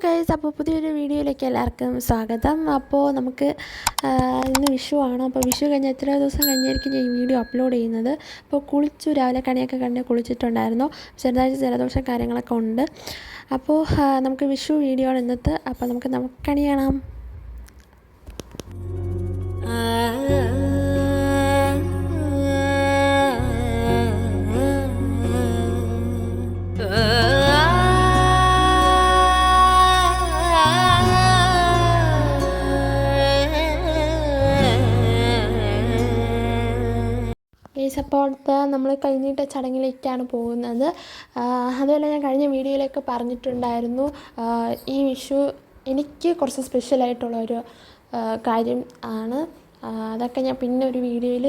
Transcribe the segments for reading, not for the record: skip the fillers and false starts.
Guys, അപ്പോൾ പുതിയൊരു വീഡിയോയിലേക്ക് എല്ലാവർക്കും സ്വാഗതം. അപ്പോൾ നമുക്ക് ഇന്ന് വിഷുവാണ്. അപ്പോൾ വിഷു കഴിഞ്ഞ് എത്ര ദിവസം കഴിഞ്ഞായിരിക്കും ഞാൻ ഈ വീഡിയോ അപ്ലോഡ് ചെയ്യുന്നത്. അപ്പോൾ കുളിച്ചു, രാവിലെ കണിയൊക്കെ കണ്ട് കുളിച്ചിട്ടുണ്ടായിരുന്നു. ചെറുതായിട്ട് ജലദോഷം കാര്യങ്ങളൊക്കെ ഉണ്ട്. അപ്പോൾ നമുക്ക് വിഷു വീഡിയോ ആണ് ഇന്നത്തെ. അപ്പോൾ നമുക്ക് കണി കാണാം. സപ്പോർട്ട് നമ്മൾ കഴിഞ്ഞിട്ട് ചടങ്ങിലേക്കാണ് പോകുന്നത്. അതുപോലെ ഞാൻ കഴിഞ്ഞ വീഡിയോയിലൊക്കെ പറഞ്ഞിട്ടുണ്ടായിരുന്നു, ഈ വിഷു എനിക്ക് കുറച്ച് സ്പെഷ്യലായിട്ടുള്ളൊരു കാര്യം ആണ്. അതൊക്കെ ഞാൻ പിന്നെ ഒരു വീഡിയോയിൽ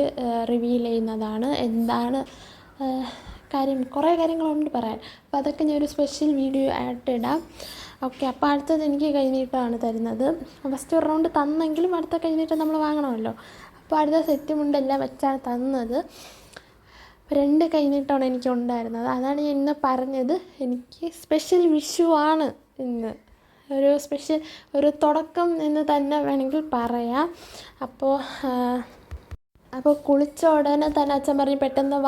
റിവീൽ ചെയ്യുന്നതാണ്. എന്താണ് കാര്യം, കുറേ കാര്യങ്ങളുണ്ട് പറയാൻ. അപ്പോൾ അതൊക്കെ ഞാൻ ഒരു സ്പെഷ്യൽ വീഡിയോ ആയിട്ട് ഇടാം. ഓക്കെ, അപ്പോൾ അടുത്തത് എനിക്ക് കൈനീട്ടമാണ് തരുന്നത്. ഫസ്റ്റ് ഒരു റൗണ്ട് തന്നെങ്കിലും അടുത്ത കൈനീട്ടം നമ്മൾ വാങ്ങണമല്ലോ. അപ്പോൾ അടുത്ത സെറ്റ് മുണ്ടെല്ലാം വെച്ചാണ് തന്നത്. 2 കൈനീട്ടമാണ് എനിക്ക് ഉണ്ടായിരുന്നത്. അതാണ് ഞാൻ ഇന്ന് പറഞ്ഞത്. എനിക്ക് സ്പെഷ്യൽ വിഷു ആണ് ഇന്ന്, ഒരു സ്പെഷ്യൽ ഒരു തുടക്കം എന്ന് തന്നെ വേണമെങ്കിൽ പറയാം. അപ്പോൾ കുളിച്ച ഉടനെ തന്നെ അച്ഛൻ പറഞ്ഞ് പെട്ടെന്ന്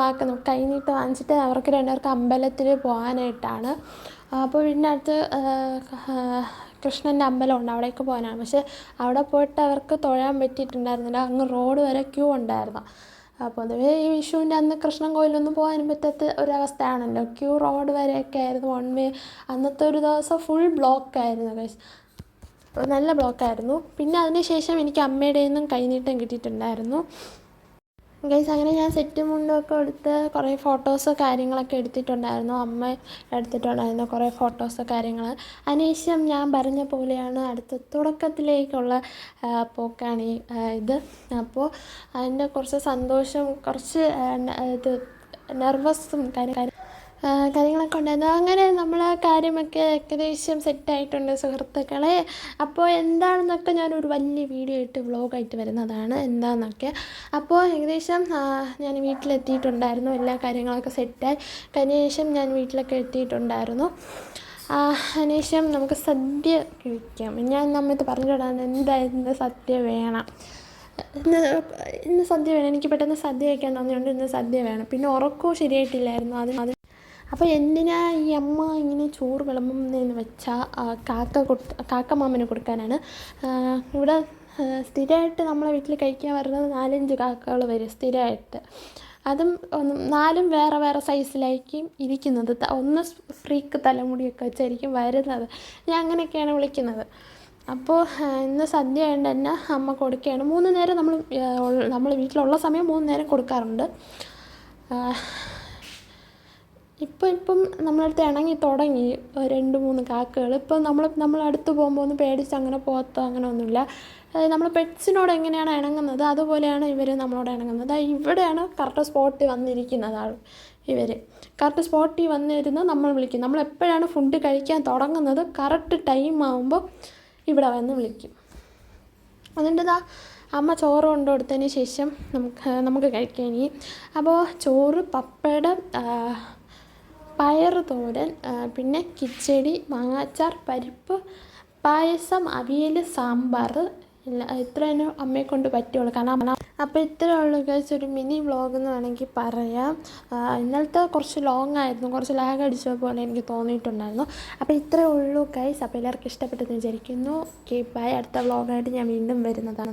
കൈനീട്ട് വാങ്ങിച്ചിട്ട് അവർക്ക് 2 പേർക്ക് അമ്പലത്തിൽ പോകാനായിട്ടാണ്. അപ്പോൾ പിന്നെ അടുത്ത് കൃഷ്ണൻ്റെ അമ്പലമുണ്ട്, അവിടേക്ക് പോകാനാണ്. പക്ഷേ അവിടെ പോയിട്ട് അവർക്ക് തൊഴാൻ പറ്റിയിട്ടുണ്ടായിരുന്നില്ല. അങ്ങ് റോഡ് വരെ ക്യൂ ഉണ്ടായിരുന്നു. പൊതുവേ ഈ വിഷുവിൻ്റെ അന്ന് കൃഷ്ണൻ കോയിലൊന്നും പോകാനും പറ്റാത്ത ഒരവസ്ഥയാണല്ലോ. ക്യൂ റോഡ് വരെയൊക്കെ ആയിരുന്നു, 1 വേ. അന്നത്തെ ഒരു ദിവസം ഫുൾ ബ്ലോക്കായിരുന്നു ഗൈസ്, നല്ല ബ്ലോക്കായിരുന്നു. പിന്നെ അതിന് ശേഷം എനിക്ക് അമ്മയുടെ നിന്നും കൈനീട്ടം കിട്ടിയിട്ടുണ്ടായിരുന്നു ഗൈസ്. അങ്ങനെ ഞാൻ സെറ്റും മുണ്ടൊക്കെ എടുത്ത് കുറേ ഫോട്ടോസ് കാര്യങ്ങളൊക്കെ എടുത്തിട്ടുണ്ടായിരുന്നു. അമ്മ എടുത്തിട്ടുണ്ടായിരുന്നു കുറേ ഫോട്ടോസ് കാര്യങ്ങൾ. അതിനുശേഷം ഞാൻ പറഞ്ഞ പോലെയാണ് അടുത്ത തുടക്കത്തിലേക്കുള്ള പോക്കാണ് ഇത്. അപ്പോൾ അതിൻ്റെ കുറച്ച് സന്തോഷം, കുറച്ച് ഇത് നെർവസും കാര്യങ്ങളൊക്കെ ഉണ്ടായിരുന്നു. അങ്ങനെ നമ്മൾ ആ കാര്യമൊക്കെ ഏകദേശം സെറ്റായിട്ടുണ്ട് സുഹൃത്തുക്കളെ. അപ്പോൾ എന്താണെന്നൊക്കെ ഞാനൊരു വലിയ വീഡിയോ ആയിട്ട് വ്ളോഗായിട്ട് വരുന്നതാണ് എന്താണെന്നൊക്കെ. അപ്പോൾ ഏകദേശം ഞാൻ വീട്ടിലെത്തിയിട്ടുണ്ടായിരുന്നു. എല്ലാ കാര്യങ്ങളൊക്കെ സെറ്റായി കഴിഞ്ഞ ശേഷം ഞാൻ വീട്ടിലൊക്കെ എത്തിയിട്ടുണ്ടായിരുന്നു. അതിനുശേഷം നമുക്ക് സദ്യ കഴിക്കാം. ഞാൻ നമ്മൾക്ക് പറഞ്ഞിടാൻ എന്തായിരുന്നു സദ്യ വേണം, ഇന്ന് സദ്യ വേണം. എനിക്ക് പെട്ടെന്ന് സദ്യ കഴിക്കാൻ തോന്നിയുണ്ട്, ഇന്ന് സദ്യ വേണം. പിന്നെ ഉറക്കവും ശരിയായിട്ടില്ലായിരുന്നു. അത് അപ്പോൾ എന്തിനാ ഈ അമ്മ ഇങ്ങനെ ചോറ് വിളമ്പുന്നതെന്ന് വെച്ചാൽ കാക്കമാമന് കൊടുക്കാനാണ്. ഇവിടെ സ്ഥിരമായിട്ട് നമ്മളെ വീട്ടിൽ കഴിക്കാൻ വരുന്നത് 4-5 കാക്കകൾ വരും സ്ഥിരമായിട്ട്. അതും 4 വേറെ വേറെ സൈസിലായിരിക്കും ഇരിക്കുന്നത്. ഒന്ന് ഫ്രീക്ക് തലമുടിയൊക്കെ വെച്ചായിരിക്കും വരുന്നത്. ഞാൻ അങ്ങനെയൊക്കെയാണ് വിളിക്കുന്നത്. അപ്പോൾ ഇന്ന് സദ്യ ആയതുകൊണ്ട് തന്നെ അമ്മ കൊടുക്കുകയാണ്. 3 നേരം നമ്മൾ വീട്ടിലുള്ള സമയം 3 നേരം കൊടുക്കാറുണ്ട്. ഇപ്പം നമ്മളടുത്ത് ഇണങ്ങി തുടങ്ങി 2-3 കാക്കകൾ. ഇപ്പം നമ്മളടുത്ത് പോകുമ്പോൾ ഒന്ന് പേടിച്ച് അങ്ങനെ പോകത്തോ അങ്ങനെ ഒന്നുമില്ല. നമ്മൾ പെറ്റ്സിനോട് എങ്ങനെയാണ് ഇണങ്ങുന്നത് അതുപോലെയാണ് ഇവർ നമ്മളോട് ഇണങ്ങുന്നത്. ഇവിടെയാണ് കറക്റ്റ് സ്പോട്ടിൽ വന്നിരിക്കുന്നത് ഇവർ. കറക്റ്റ് സ്പോട്ടിൽ വന്നിരുന്ന് നമ്മൾ വിളിക്കും. നമ്മൾ എപ്പോഴാണ് ഫുഡ് കഴിക്കാൻ തുടങ്ങുന്നത് കറക്റ്റ് ടൈം ആകുമ്പോൾ ഇവിടെ വന്ന് വിളിക്കും. അതുകൊണ്ട് അമ്മ ചോറ് കൊണ്ടു കൊടുത്തതിന് ശേഷം നമുക്ക് കഴിക്കാം ഇനി. അപ്പോൾ ചോറ്, പപ്പടം, പയറ് തോരൻ, പിന്നെ കിച്ചടി, മാങ്ങാച്ചാർ, പരിപ്പ് പായസം, അവിയൽ, സാമ്പാർ, ഇത്രയും അമ്മയെ കൊണ്ട് പറ്റുള്ളൂ. കാരണം അപ്പോൾ ഇത്രയേ ഉള്ളൂ ഗൈസ്, ഒരു മിനി വ്ളോഗ് എന്ന് വേണമെങ്കിൽ പറയാം. ഇന്നലത്തെ കുറച്ച് ലോങ് ആയിരുന്നു, കുറച്ച് ലാഗ് അടിച്ച പോലെ എനിക്ക് തോന്നിയിട്ടുണ്ടായിരുന്നു. അപ്പോൾ ഇത്രയേ ഉള്ളൂ ഗൈസ്. അപ്പോൾ എല്ലാവർക്കും ഇഷ്ടപ്പെട്ടെന്ന് വിചാരിക്കുന്നു. Okay, bye. അടുത്ത വ്ളോഗായിട്ട് ഞാൻ വീണ്ടും വരുന്നതാണ്.